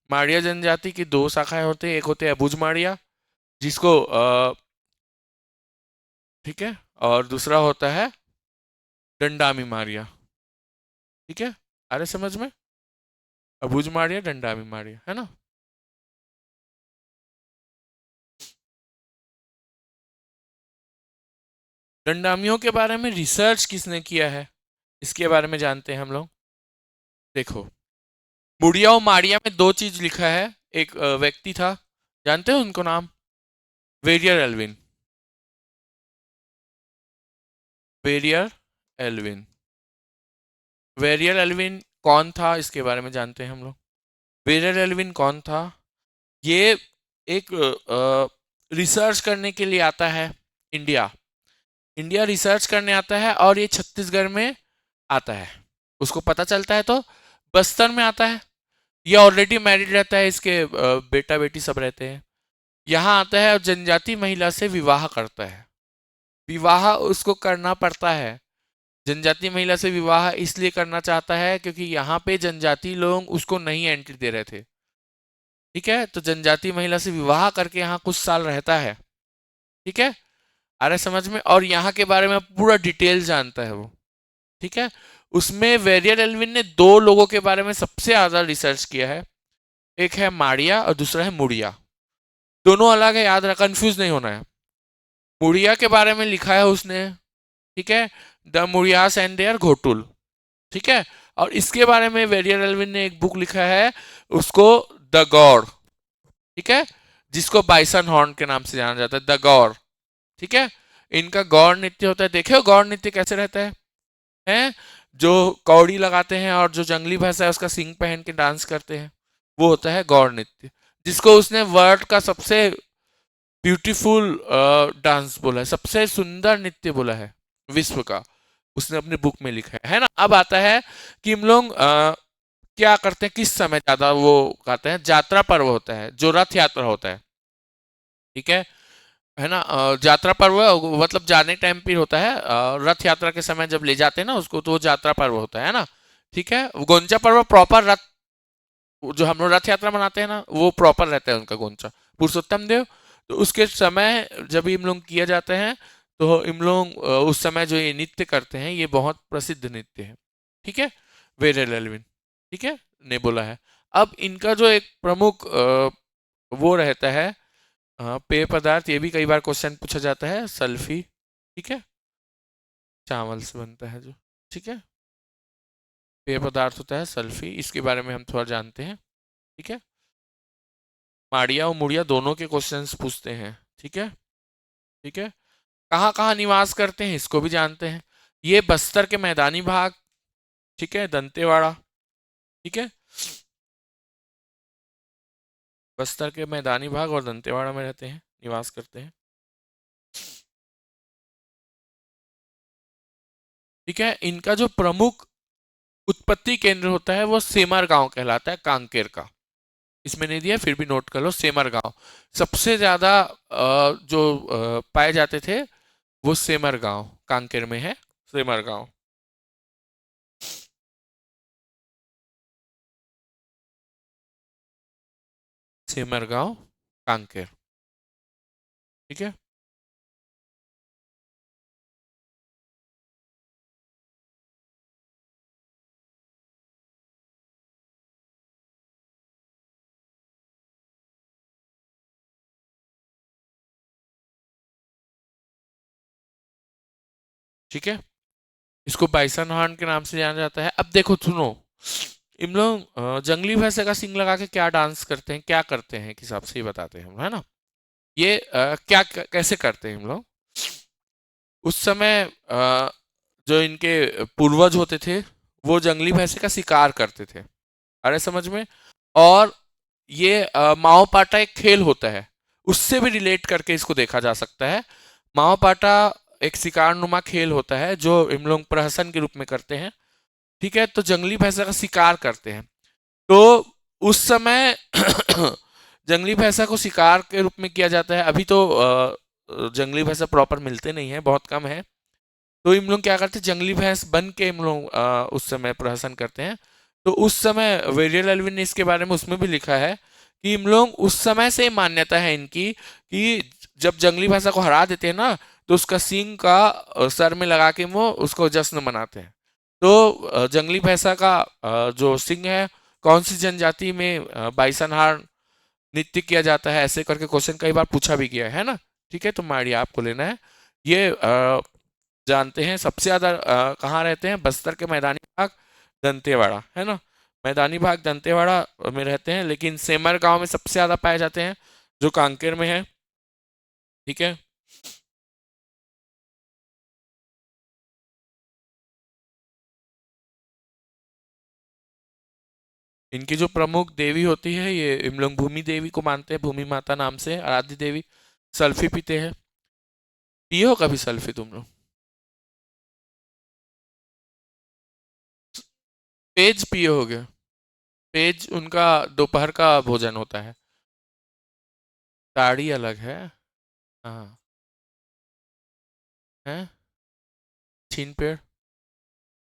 माड़िया जनजाति की दो शाखाएं होती है, एक होते हैं अबुझ माड़िया जिसको ठीक है, और दूसरा होता है डंडामी माड़िया। ठीक है, आ रहे समझ में? अबुझ माड़िया डंडामी माड़िया, है ना। डंडामियों के बारे में रिसर्च किसने किया है, इसके बारे में जानते हैं हम लोग। देखो, मुड़िया और माड़िया में दो चीज लिखा है। एक व्यक्ति था, जानते हो उनको नाम? Verrier Elwin. Verrier Elwin. Verrier Elwin कौन था इसके बारे में जानते हैं हम लोग। वेरियर एल्विन कौन था? ये एक रिसर्च करने के लिए आता है इंडिया। इंडिया रिसर्च करने आता है और ये छत्तीसगढ़ में आता है। उसको पता चलता है तो बस्तर में आता है। ये ऑलरेडी मैरिड रहता है, इसके बेटा बेटी सब रहते हैं। यहाँ आता है और जनजाति महिला से विवाह करता है। विवाह उसको करना पड़ता है। जनजाति महिला से विवाह इसलिए करना चाहता है क्योंकि यहाँ पे जनजाति लोग उसको नहीं एंट्री दे रहे थे। ठीक है, तो जनजाति महिला से विवाह करके यहाँ कुछ साल रहता है। ठीक है, आ रहा है समझ में? और यहाँ के बारे में पूरा डिटेल जानता है वो। ठीक है, उसमें वेरियर एल्विन ने दो लोगों के बारे में सबसे ज्यादा रिसर्च किया है। एक है माड़िया और दूसरा है मुड़िया। दोनों अलग है, याद रख, कंफ्यूज नहीं होना है। मुड़िया के बारे में लिखा है उसने, ठीक है, द मुड़ियास एंड देयर घोटुल। ठीक है, और इसके बारे में वेरियर एल्विन ने एक बुक लिखा है, उसको द गौर। ठीक है, जिसको बाइसन हॉर्न के नाम से जाना जाता है, द गौर। ठीक है, इनका गौर नृत्य होता है। देखे हो गौर नृत्य कैसे रहता है? हैं, जो कौड़ी लगाते हैं और जो जंगली भैंसा है उसका सिंग पहन के डांस करते हैं, वो होता है गौर नृत्य, जिसको उसने वर्ल्ड का सबसे ब्यूटीफुल डांस बोला है, सबसे सुंदर नृत्य बोला है विश्व का। उसने अपनी बुक में लिखा है ना। अब आता है कि हम लोग क्या करते हैं, किस समय ज्यादा वो गाते हैं। यात्रा पर्व होता है, जो रथ यात्रा होता ठीक है ना। यात्रा पर्व मतलब जाने टाइम पे होता है, रथ यात्रा के समय जब ले जाते हैं ना उसको, तो वो यात्रा पर्व होता है ना। ठीक है, गोंचा पर्व प्रॉपर रथ, जो हम लोग रथ यात्रा मनाते हैं ना, वो प्रॉपर रहता है उनका गोंचा, पुरुषोत्तम देव। तो उसके समय जब इन लोग किया जाते हैं, तो इन लोग उस समय जो ये नृत्य करते हैं ये बहुत प्रसिद्ध नृत्य है। ठीक है, वेरियल एल्विन, ठीक है, ने बोला है। अब इनका जो एक प्रमुख वो रहता है पेय पदार्थ, ये भी कई बार क्वेश्चन पूछा जाता है, सल्फी। ठीक है, चावल से बनता है जो, ठीक है, पेय पदार्थ होता है सल्फी, इसके बारे में हम थोड़ा जानते हैं। ठीक है, माड़िया और मुड़िया दोनों के क्वेश्चंस पूछते हैं। ठीक है, ठीक है, कहाँ कहाँ निवास करते हैं इसको भी जानते हैं। ये बस्तर के मैदानी भाग, ठीक है, दंतेवाड़ा। ठीक है, बस्तर के मैदानी भाग और दंतेवाड़ा में रहते हैं, निवास करते हैं। ठीक है, इनका जो प्रमुख उत्पत्ति केंद्र होता है वो सेमर गांव कहलाता है, कांकेर का। इसमें नहीं दिया फिर भी नोट कर लो, सेमर गांव। सबसे ज्यादा जो पाए जाते थे वो सेमर गांव, कांकेर में है सेमर गांव। सेमर गांव, कांकेर। ठीक है, ठीक है, इसको बाइसन हॉर्न के नाम से जाना जाता है। अब देखो सुनो, इन लोग जंगली भैंसे का सींग लगा के क्या डांस करते हैं, क्या करते हैं, किस हिसाब से ही बताते हैं हम, है ना। ये कैसे करते हैं हम लोग। उस समय जो इनके पूर्वज होते थे वो जंगली भैंसे का शिकार करते थे, अरे समझ में। और ये माओ पाटा एक खेल होता है, उससे भी रिलेट करके इसको देखा जा सकता है। माओ पाटा एक शिकार नुमा खेल होता है जो हम लोग प्रहसन के रूप में करते हैं, ठीक है। तो जंगली भैंसा का शिकार करते हैं, तो उस समय जंगली भैंसा को शिकार के रूप में किया जाता है। अभी तो जंगली भैंसा प्रॉपर मिलते नहीं है, बहुत कम है। तो इन लोग क्या करते हैं, जंगली भैंस बन के हम लोग उस समय प्रहसन करते हैं। तो उस समय वेरियल एल्विन ने इसके बारे में उसमें भी लिखा है कि हम लोग उस समय से मान्यता है इनकी कि जब जंगली भैंसा को हरा देते हैं ना, तो उसका सींग का सर में लगा के वो उसको जश्न मनाते हैं। तो जंगली भैंसा का जो सींग है, कौन सी जनजाति में बाइसनहार नृत्य किया जाता है, ऐसे करके क्वेश्चन कई बार पूछा भी गया है ना। ठीक है, तो मारिया आपको लेना है। ये जानते हैं सबसे ज्यादा कहाँ रहते हैं, बस्तर के मैदानी भाग दंतेवाड़ा, है ना। मैदानी भाग दंतेवाड़ा में रहते हैं, लेकिन सेमर गांव में सबसे ज्यादा पाए जाते हैं, जो कांकेर में है। ठीक है, इनकी जो प्रमुख देवी होती है, ये हम लोग भूमि देवी को मानते हैं, भूमि माता नाम से आराध्य देवी। सल्फी पीते हैं, पिए हो कभी सल्फी तुम लोग। पेज पिए होगे, पेज उनका दोपहर का भोजन होता है। ताड़ी अलग है। हाँ, है छीन पेड़,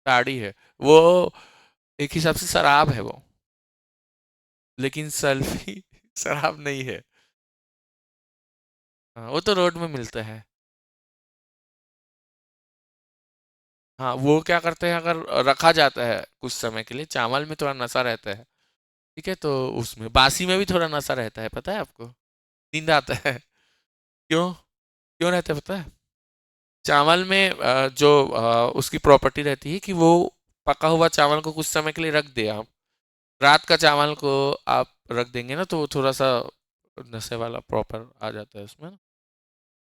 ताड़ी है वो, एक हिसाब से शराब है वो, लेकिन सल्फी शराब नहीं है। हाँ, वो तो रोड में मिलता है। हाँ, वो क्या करते हैं, अगर रखा जाता है कुछ समय के लिए, चावल में थोड़ा नशा रहता है, ठीक है, तो उसमें बासी में भी थोड़ा नशा रहता है, पता है आपको। नींद आता है। क्यों, क्यों रहता है पता है। चावल में जो उसकी प्रॉपर्टी रहती है कि वो पका हुआ चावल को कुछ समय के लिए रख दे आप। रात का चावल को आप रख देंगे ना, तो वो थोड़ा सा नशे वाला प्रॉपर आ जाता है उसमें ना।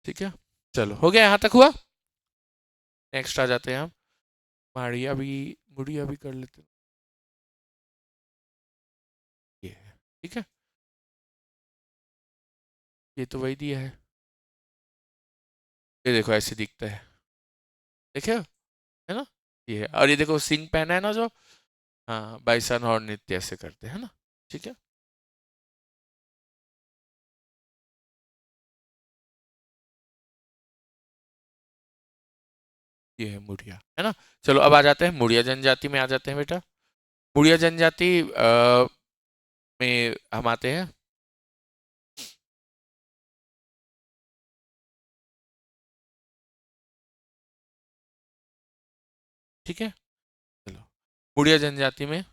ठीक है, चलो हो गया, यहाँ तक हुआ। नेक्स्ट आ जाते हैं हम, माड़िया भी मुड़िया भी कर लेते हैं। ये है, ठीक है, ये तो वही दिया है। ये देखो ऐसे दिखता है, देखो, है ना। ये है, और ये देखो सिंह पहना है ना जो, हाँ बाइसन और नृत्य ऐसे करते हैं ना। ठीक है, ये है मुड़िया, है ना। चलो अब आ जाते हैं मुड़िया जनजाति में, आ जाते हैं बेटा। मुड़िया जनजाति में हम आते हैं। ठीक है, चलो मुड़िया जनजाति में,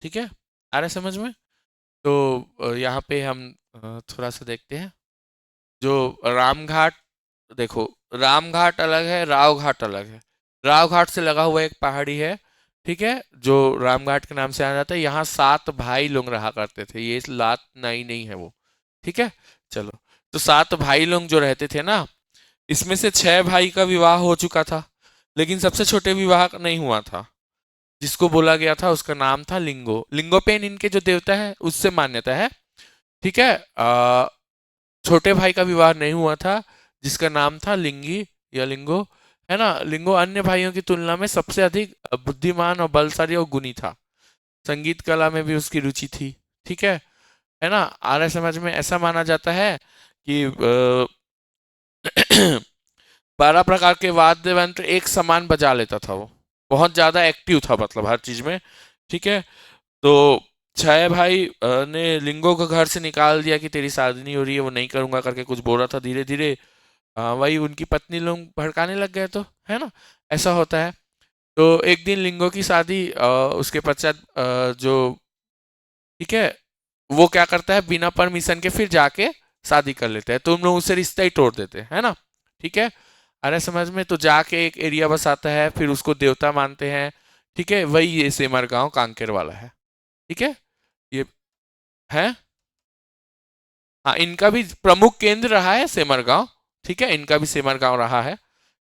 ठीक है, आ रहा है समझ में। तो यहाँ पे हम थोड़ा सा देखते हैं, जो राम घाट, देखो राम घाट अलग है, राव घाट अलग है। राव घाट से लगा हुआ एक पहाड़ी है, ठीक है, जो राम घाट के नाम से आ जाता है। यहाँ 7 भाई लोग रहा करते थे, ये लात नाई नहीं है वो। ठीक है, चलो, तो 7 भाई लोग जो रहते थे ना, इसमें से 6 भाई का विवाह हो चुका था, लेकिन सबसे छोटे विवाह नहीं हुआ था, जिसको बोला गया था उसका नाम था लिंगो। लिंगोपेन इनके जो देवता है उससे मान्यता है। ठीक है, छोटे भाई का विवाह नहीं हुआ था, जिसका नाम था लिंगी या लिंगो, है ना। लिंगो अन्य भाइयों की तुलना में सबसे अधिक बुद्धिमान और बलशाली और गुणी था। संगीत कला में भी उसकी रुचि थी। ठीक है ना। आर्य समाज में ऐसा माना जाता है कि 12 प्रकार के वाद्य यंत्र एक समान बजा लेता था वो, बहुत ज्यादा एक्टिव था मतलब हर चीज में। ठीक है, तो 6 भाई ने लिंगो को घर से निकाल दिया कि तेरी शादी नहीं हो रही है, वो नहीं करूंगा करके कुछ बोल रहा था। धीरे धीरे वही उनकी पत्नी लोग भड़काने लग गए, तो है ना, ऐसा होता है। तो एक दिन लिंगो की शादी उसके पश्चात जो, ठीक है, वो क्या करता है, बिना परमिशन के फिर जाके शादी कर लेते हैं, तो उन लोग उससे रिश्ता ही तोड़ देते हैं, है ना। ठीक है, आ रहा है समझ में? तो जाके एक एरिया बसाता है, फिर उसको देवता मानते हैं। ठीक है, वही ये सेमर गांव कांकेर वाला है। ठीक है, ये है। हाँ, इनका भी प्रमुख केंद्र रहा है सेमर गांव। ठीक है, इनका भी सेमर गांव रहा है।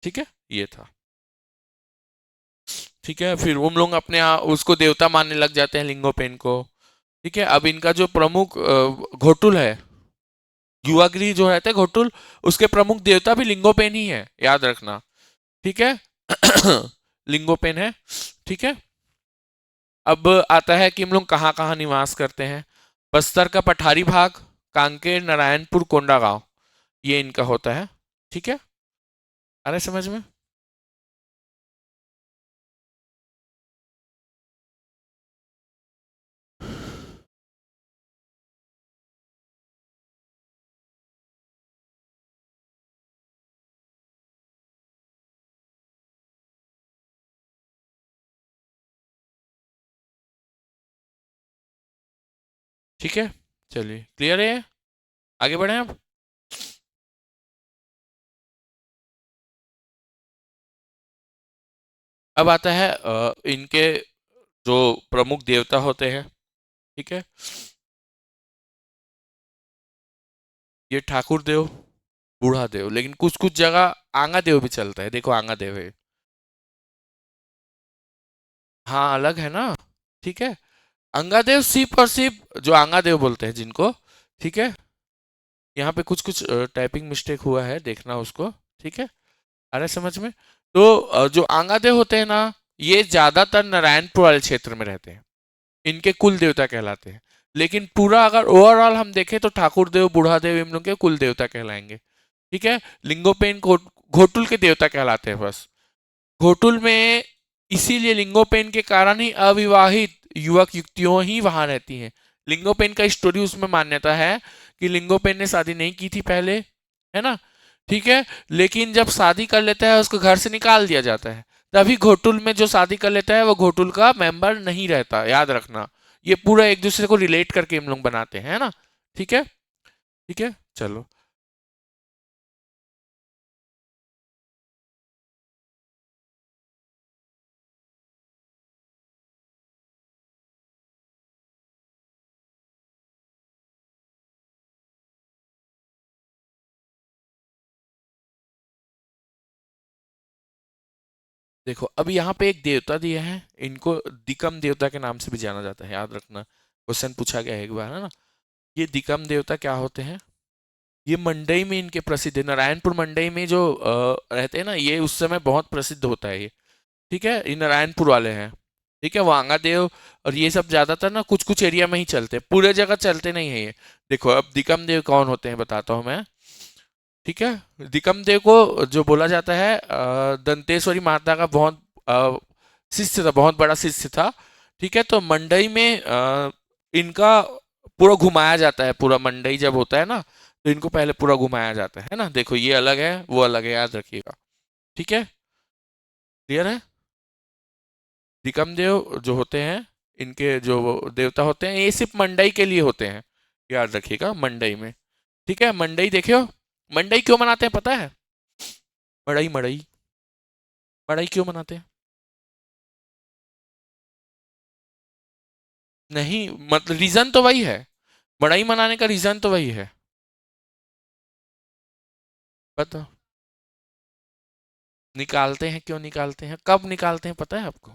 ठीक है, ये था। ठीक है, फिर हम लोग अपने उसको देवता मानने लग जाते हैं, लिंगोपेन को। ठीक है, अब इनका जो प्रमुख घोटुल है, युवागृह जो रहता है घोटुल, उसके प्रमुख देवता भी लिंगोपेन ही है, याद रखना। ठीक है। लिंगोपेन है। ठीक है, अब आता है कि हम लोग कहाँ कहाँ निवास करते हैं। बस्तर का पठारी भाग, कांकेर, नारायणपुर, कोंडागांव, ये इनका होता है। ठीक है, अरे समझ में? ठीक है, चलिए, क्लियर है? आगे बढ़े अब। अब आता है इनके जो प्रमुख देवता होते हैं। ठीक है, ये ठाकुर देव, बूढ़ा देव, लेकिन कुछ कुछ जगह आंगा देव भी चलता है। देखो, आंगा देव है। हाँ, अलग है ना। ठीक है, अंगादेव सिर्फ और सिर्फ जो आंगादेव बोलते हैं जिनको। ठीक है, यहाँ पे कुछ कुछ टाइपिंग मिस्टेक हुआ है, देखना उसको। ठीक है, अरे समझ में? तो जो आंगादेव होते हैं ना, ये ज्यादातर नारायणपुर वाले क्षेत्र में रहते हैं। इनके कुल देवता कहलाते हैं। लेकिन पूरा अगर ओवरऑल हम देखें तो ठाकुर देव, बूढ़ा देव इन लोग के कुल देवता कहलाएंगे। ठीक है, लिंगोपेन घोटुल के देवता कहलाते हैं बस। घोटुल में इसीलिए लिंगोपेन के कारण ही अविवाहित युवक युवतियों ही वहां रहती हैं। लिंगोपेन का स्टोरी उसमें मान्यता है कि लिंगोपेन ने शादी नहीं की थी पहले, है ना? ठीक है, लेकिन जब शादी कर लेता है उसको घर से निकाल दिया जाता है। तभी घोटुल में जो शादी कर लेता है वो घोटुल का मेंबर नहीं रहता, याद रखना। ये पूरा एक दूसरे को रिलेट करके हम लोग बनाते हैं, है ना? ठीक है। ठीक है, चलो। देखो, अब यहाँ पे एक देवता दिया है, इनको दिकम देवता के नाम से भी जाना जाता है, याद रखना। क्वेश्चन पूछा गया है एक बार, है ना? ये दिकम देवता क्या होते हैं? ये मंडई में इनके प्रसिद्ध है। नारायणपुर मंडई में जो रहते हैं ना, ये उस समय बहुत प्रसिद्ध होता है ये। ठीक है, ये नारायणपुर वाले हैं। ठीक है, वांगा देव और ये सब ज्यादातर ना कुछ कुछ एरिया में ही चलते हैं, पूरे जगह चलते नहीं है ये। देखो, अब दिकम देव कौन होते हैं बताता हूँ मैं। ठीक है, दिकम देव को जो बोला जाता है दंतेश्वरी माता का बहुत शिष्य था, बहुत बड़ा शिष्य था। ठीक है, तो मंडई में इनका पूरा घुमाया जाता है। पूरा मंडई जब होता है ना, तो इनको पहले पूरा घुमाया जाता है ना। देखो, ये अलग है, वो अलग है, याद रखिएगा। ठीक है, क्लियर है? दिकम देव जो होते हैं, इनके जो देवता होते हैं, ये सिर्फ मंडई के लिए होते हैं, याद रखिएगा, मंडई में। ठीक है, मंडई देखे हो? मंडई क्यों मनाते हैं पता है? मड़ई मड़ई, मड़ई क्यों मनाते हैं? नहीं, मतलब रीजन तो वही है। मड़ई मनाने का रीजन तो वही है। बताओ। निकालते हैं, क्यों निकालते हैं, कब निकालते हैं पता है आपको?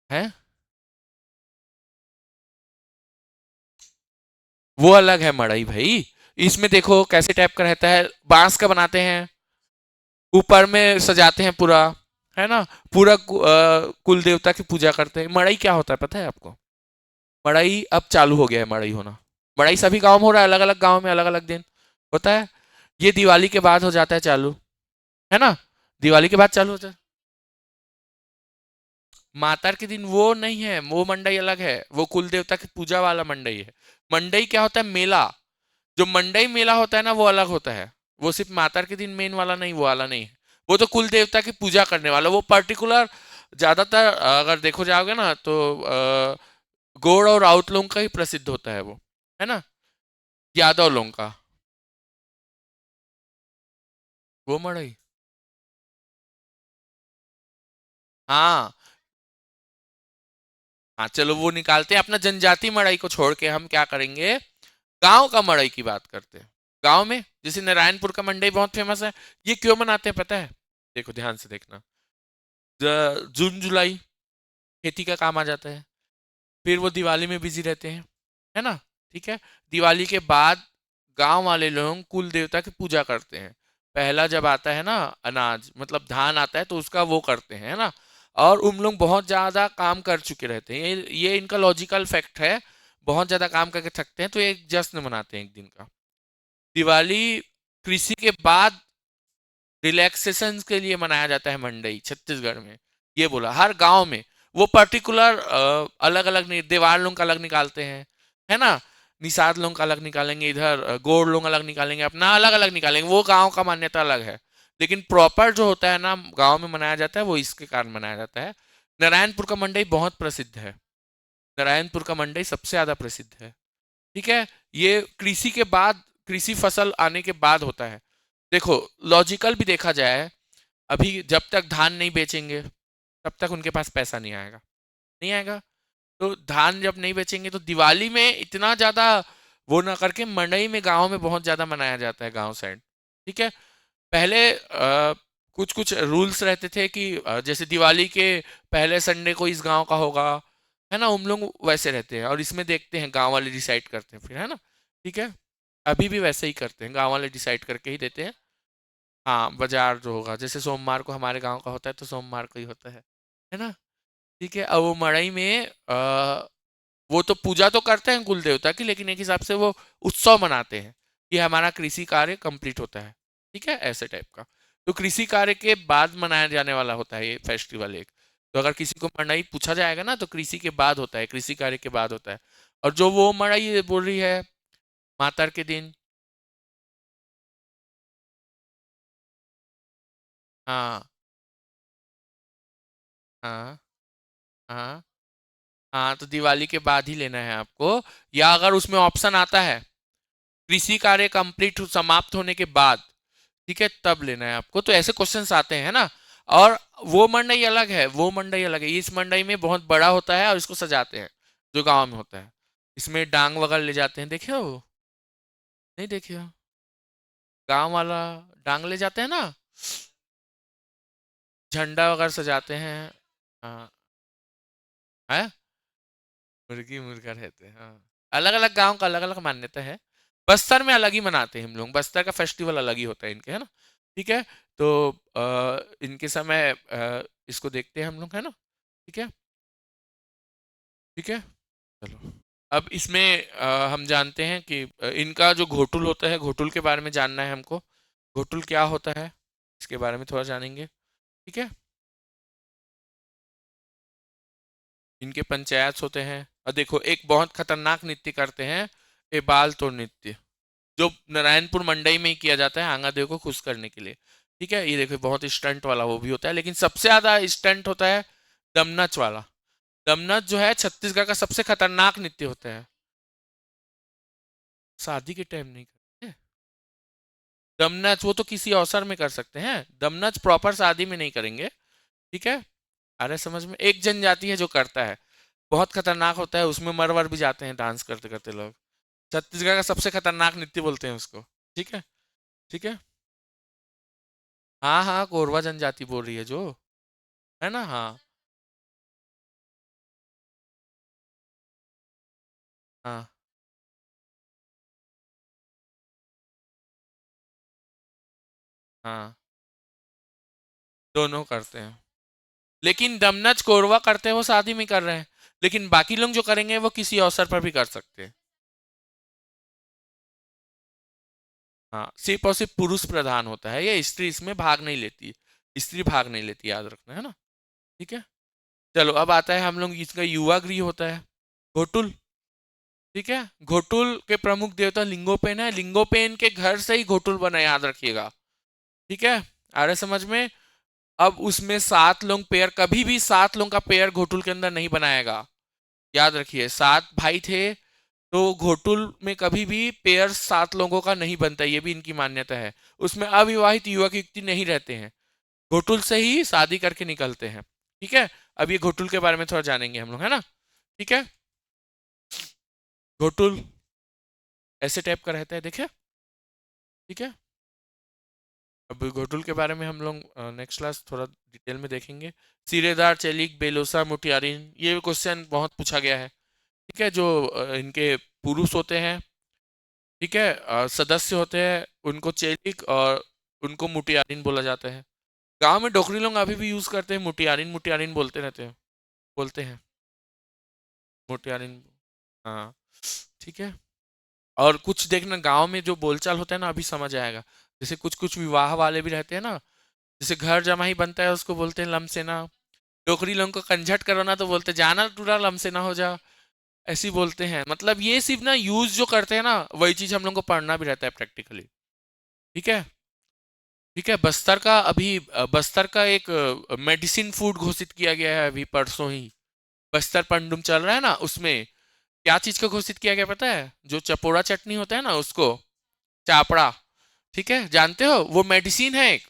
है, वो अलग है मड़ई भाई। इसमें देखो कैसे टाइप का रहता है, बांस का बनाते हैं, ऊपर में सजाते हैं पूरा, है ना? पूरा कुल देवता की पूजा करते हैं। मड़ई क्या होता है पता है आपको? मड़ई अब चालू हो गया है, मड़ई होना। मड़ई सभी गांव में हो रहा है, अलग अलग गांव में अलग अलग दिन होता है। ये दिवाली के बाद हो जाता है चालू, है ना? दिवाली के बाद चालू होता है। मातर के दिन वो नहीं है, वो मंडई अलग है, वो कुल देवता की पूजा वाला मंडई है। मंडई क्या होता है? मेला। जो मंडई मेला होता है ना, वो अलग होता है। वो सिर्फ मातर के दिन मेन वाला नहीं, वो वाला नहीं है। वो तो कुल देवता की पूजा करने वाला, वो पर्टिकुलर। ज्यादातर अगर देखो जाओगे ना तो गौड़ और राउत लोगों का ही प्रसिद्ध होता है वो, है ना? यादव लोगों का। वो मड़ई, हाँ हाँ, चलो वो निकालते हैं, अपना जनजाति मड़ई को छोड़ के हम क्या करेंगे, गांव का मड़ई की बात करते हैं। गांव में जैसे नारायणपुर का मंडई बहुत फेमस है। ये क्यों मनाते हैं पता है? देखो ध्यान से देखना। जून जुलाई खेती का काम आ जाता है, फिर वो दिवाली में बिजी रहते हैं, है ना? ठीक है। दिवाली के बाद गांव वाले लोग कुल देवता की पूजा करते हैं। पहला जब आता है ना अनाज, मतलब धान आता है, तो उसका वो करते हैं, है ना? और उन लोग बहुत ज्यादा काम कर चुके रहते हैं, ये इनका लॉजिकल फैक्ट है। बहुत ज्यादा काम करके थकते हैं तो एक जश्न मनाते हैं एक दिन का। दिवाली कृषि के बाद रिलैक्सेशन के लिए मनाया जाता है मंडई छत्तीसगढ़ में। ये बोला हर गांव में। वो पर्टिकुलर अलग अलग देवार लोग का अलग निकालते हैं, है ना? निषाद लोग का अलग निकालेंगे, इधर गौड़ लोग अलग निकालेंगे, अपना अलग अलग निकालेंगे, वो गांव का मान्यता अलग है। लेकिन प्रॉपर जो होता है ना गांव में मनाया जाता है, वो इसके कारण मनाया जाता है। नारायणपुर का मंडई बहुत प्रसिद्ध है। नारायणपुर का मंडई सबसे ज्यादा प्रसिद्ध है। ठीक है। ये कृषि के बाद, कृषि फसल आने के बाद होता है। देखो, लॉजिकल भी देखा जाए, अभी जब तक धान नहीं बेचेंगे तब तक उनके पास पैसा नहीं आएगा। नहीं आएगा। तो धान जब नहीं बेचेंगे तो दिवाली में इतना ज्यादा वो ना करके मंडई में गांव में बहुत ज्यादा मनाया जाता है, गांव साइड। ठीक है। पहले कुछ कुछ रूल्स रहते थे कि जैसे दिवाली के पहले संडे को इस गांव का होगा, है ना? हम लोग वैसे रहते हैं और इसमें देखते हैं, गांव वाले डिसाइड करते हैं फिर, है ना? ठीक है। अभी भी वैसे ही करते हैं, गांव वाले डिसाइड करके ही देते हैं। हाँ, बाजार जो होगा, जैसे सोमवार को हमारे गांव का होता है तो सोमवार को ही होता है ना? ठीक है। अब वो मड़ई में वो तो पूजा तो करते हैं कुल देवता की, लेकिन एक हिसाब से वो उत्सव मनाते हैं कि हमारा कृषि कार्य कंप्लीट होता है। ठीक है, ऐसे टाइप का। तो कृषि कार्य के बाद मनाया जाने वाला होता है ये फेस्टिवल एक। तो अगर किसी को मड़ई पूछा जाएगा ना, तो कृषि के बाद होता है, कृषि कार्य के बाद होता है। और जो वो मड़ई बोल रही है मातर के दिन। हाँ हाँ हाँ हाँ, तो दिवाली के बाद ही लेना है आपको। या अगर उसमें ऑप्शन आता है कृषि कार्य कंप्लीट समाप्त होने के बाद, ठीक है, तब लेना है आपको। तो ऐसे क्वेश्चंस आते हैं ना। और वो मंडई अलग है, वो मंडई अलग है। इस मंडई में बहुत बड़ा होता है और इसको सजाते हैं, जो गांव में होता है। इसमें डांग वगैरह ले जाते हैं, देखे हो? नहीं देखे हो? गांव वाला डांग ले जाते हैं ना, झंडा वगैरह सजाते हैं। हाँ। है, मुर्गी मुर्गा रहते हैं, हाँ। अलग अलग गांव का अलग अलग मान्यता है। बस्तर में अलग ही मनाते हैं हम लोग, बस्तर का फेस्टिवल अलग ही होता है इनके, है ना? ठीक है। तो इनके समय इसको देखते हैं हम लोग, है ना? ठीक है। ठीक है। चलो, अब इसमें हम जानते हैं कि इनका जो घोटुल होता है, घोटुल के बारे में जानना है हमको। घोटुल क्या होता है, इसके बारे में थोड़ा जानेंगे। ठीक है। इनके पंचायत होते हैं। और देखो, एक बहुत खतरनाक नृत्य करते हैं, ये बाल तोड़ नृत्य, जो नारायणपुर मंडई में ही किया जाता है आंगा देव को खुश करने के लिए। ठीक है। ये देखो, बहुत स्टंट वाला वो भी होता है, लेकिन सबसे ज्यादा स्टंट होता है दमनच वाला। दमनच जो है छत्तीसगढ़ का सबसे खतरनाक नृत्य होता है। शादी के टाइम नहीं करते दमनच, वो तो किसी अवसर में कर सकते हैं। दमनच प्रॉपर शादी में नहीं करेंगे। ठीक है। अरे समझ में, एक जनजाति है जो करता है, बहुत खतरनाक होता है, उसमें मर वर भी जाते हैं डांस करते करते लोग। छत्तीसगढ़ का सबसे खतरनाक नृत्य बोलते हैं उसको। ठीक है। ठीक है। हाँ हाँ, कोरवा जनजाति बोल रही है जो, है ना? हाँ हाँ हाँ, दोनों करते हैं। लेकिन दमनच कोरवा करते हैं वो शादी में कर रहे हैं, लेकिन बाकी लोग जो करेंगे वो किसी अवसर पर भी कर सकते हैं। हाँ, सिर्फ और सिर्फ पुरुष प्रधान होता है ये, स्त्री इसमें भाग नहीं लेती। स्त्री भाग नहीं लेती, याद रखना, है ना? ठीक है। चलो, अब आता है हम लोग, इसका युवा गृह होता है, घोटुल। ठीक है। घोटुल के प्रमुख देवता लिंगोपेन है, लिंगोपेन के घर से ही घोटुल बना, याद रखिएगा। ठीक है। आ रहा है समझ में? अब उसमें 7 लोग पेयर, कभी भी 7 लोग का पेयर घोटुल के अंदर नहीं बनाएगा। याद रखिए, 7 भाई थे, तो घोटुल में कभी भी पेयर 7 लोगों का नहीं बनता, ये भी इनकी मान्यता है। उसमें अविवाहित युवक युवती नहीं रहते हैं, घोटुल से ही शादी करके निकलते हैं। ठीक है, अब ये घोटुल के बारे में थोड़ा जानेंगे हम लोग, है ना। ठीक है, घोटुल ऐसे टाइप का रहता है, देखिए। ठीक है, अब घोटुल के बारे में हम लोग नेक्स्ट क्लास थोड़ा डिटेल में देखेंगे। सिरेदार, चेलिक, बेलोसा, मुटियारिन, ये क्वेश्चन बहुत पूछा गया है। ठीक है, जो इनके पुरुष होते हैं, ठीक है, सदस्य होते हैं, उनको चेलिक और उनको मुटियारिन बोला जाता है। गांव में डोगरी लोग अभी भी यूज करते हैं, मुटियारिन मुटियारिन बोलते रहते हैं, बोलते हैं मुटियारिन। हाँ, ठीक है। और कुछ देखना, गांव में जो बोलचाल होता है ना, अभी समझ आएगा। जैसे कुछ कुछ विवाह वाले भी रहते हैं ना, जैसे घर जमाई बनता है उसको बोलते हैं लमसेना। डोगरी लोगों को कंझट करो ना तो बोलते जाना टूरा लमसेना हो जा, ऐसी बोलते हैं। मतलब ये सिर्फ ना यूज जो करते हैं ना, वही चीज हम लोग को पढ़ना भी रहता है प्रैक्टिकली। ठीक है। ठीक है, बस्तर का अभी बस्तर का एक मेडिसिन फूड घोषित किया गया है अभी परसों ही। बस्तर पंडुम चल रहा है ना, उसमें क्या चीज को घोषित किया गया पता है? जो चपोड़ा चटनी होता है ना उसको, चापड़ा। ठीक है, जानते हो वो मेडिसिन है एक,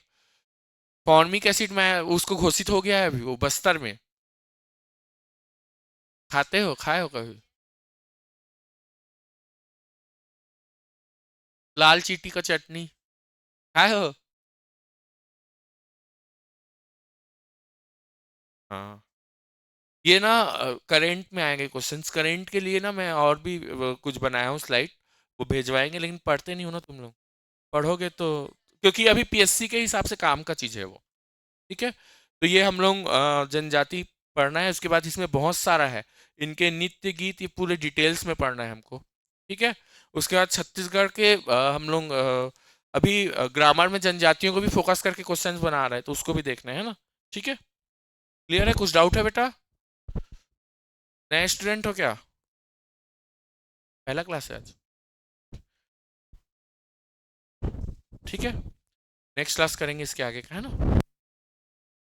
फॉर्मिक एसिड में उसको घोषित हो गया है अभी वो बस्तर में। खाते हो, खाए हो कभी? लाल चीटी का चटनी खाए हो? हाँ, ये ना करेंट में आएंगे क्वेश्चंस। करेंट के लिए ना मैं और भी कुछ बनाया हूँ स्लाइड, वो भेजवाएंगे, लेकिन पढ़ते नहीं हो ना तुम लोग। पढ़ोगे तो, क्योंकि अभी पीएससी के हिसाब से काम का चीज है वो। ठीक है, तो ये हम लोग जनजाति पढ़ना है, उसके बाद इसमें बहुत सारा है। इनके नृत्य गीत ये पूरे डिटेल्स में पढ़ना है हमको। ठीक है, उसके बाद छत्तीसगढ़ के हम लोग अभी ग्रामर में जनजातियों को भी फोकस करके क्वेश्चंस बना रहे हैं, तो उसको भी देखना है ना। ठीक है, क्लियर है? कुछ डाउट है बेटा? नए स्टूडेंट हो क्या? पहला क्लास है आज? ठीक है, नेक्स्ट क्लास करेंगे इसके आगे का, है ना।